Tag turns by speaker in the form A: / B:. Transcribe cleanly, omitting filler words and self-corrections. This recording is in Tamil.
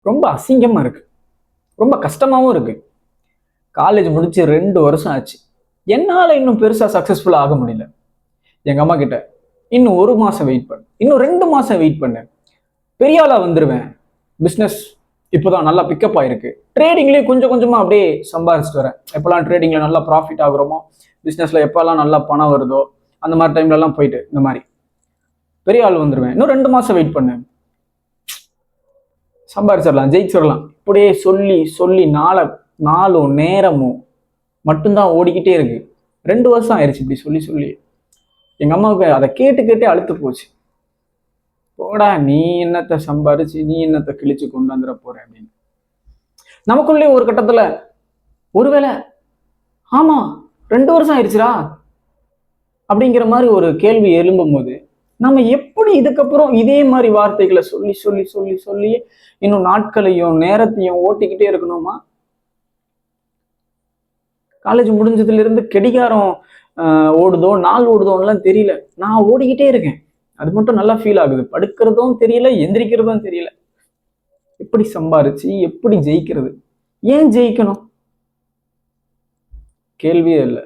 A: ரொம்ப அசிங்கமா இருக்கு, ரொம்ப கஷ்டமாவும் இருக்கு. காலேஜ் முடிச்சு 2 வருஷம் ஆச்சு, என்னால இன்னும் பெருசா சக்சஸ்ஃபுல்லா ஆக முடியல. எங்க அம்மா கிட்ட இன்னும் 1 மாசம் வெயிட் பண்ணு, இன்னும் 2 மாசம் வெயிட் பண்ணு, பெரிய ஆளா வந்துருவேன். பிசினஸ் இப்போதான் நல்லா பிக்கப் ஆயிருக்கு, ட்ரேடிங்லயே கொஞ்சம் கொஞ்சமா அப்படியே சம்பாதிச்சுட்டு வரேன். எப்பெல்லாம் ட்ரேடிங்ல நல்லா ப்ராஃபிட் ஆகுறோமோ, பிசினஸ்ல எப்பெல்லாம் நல்லா பணம் வருதோ அந்த மாதிரி டைம்ல எல்லாம் போயிட்டு இந்த மாதிரி பெரிய ஆள் வந்துருவேன், இன்னும் 2 மாசம் வெயிட் பண்ணு, சம்பாதிச்சிடலாம், ஜெயிச்சிடலாம். இப்படியே சொல்லி சொல்லி நாளும் நேரமும் மட்டும்தான் ஓடிக்கிட்டே இருக்கு. 2 வருஷம் ஆயிடுச்சு இப்படி சொல்லி சொல்லி. எங்க அம்மாவுக்கு அதை கேட்டு கேட்டே அழுத்து போச்சு. போடா, நீ என்னத்தை சம்பாரிச்சு நீ என்னத்தை கிழிச்சு கொண்டு வந்துட போற அப்படின்னு. நமக்குள்ளே ஒரு கட்டத்துல ஒருவேளை ஆமா 2 வருஷம் ஆயிடுச்சுடா அப்படிங்கிற மாதிரி ஒரு கேள்வி எழும்பும் போது நம்ம எப்படி இதுக்கப்புறம் இதே மாதிரி வார்த்தைகளை சொல்லி சொல்லி சொல்லி சொல்லி இன்னும் நாட்களையும் நேரத்தையும் ஓட்டிக்கிட்டே இருக்கணுமா? காலேஜ் முடிஞ்சதுல இருந்து கெடிகாரம் ஓடுதோ நாள் ஓடுதோன்னெலாம் தெரியல, நான் ஓடிக்கிட்டே இருக்கேன். அது மட்டும் நல்லா ஃபீல் ஆகுது. படுக்கிறதும் தெரியல, எந்திரிக்கிறதும் தெரியல. எப்படி சம்பாரிச்சு எப்படி ஜெயிக்கிறது? ஏன் ஜெயிக்கணும்? கேள்வியே இல்லை.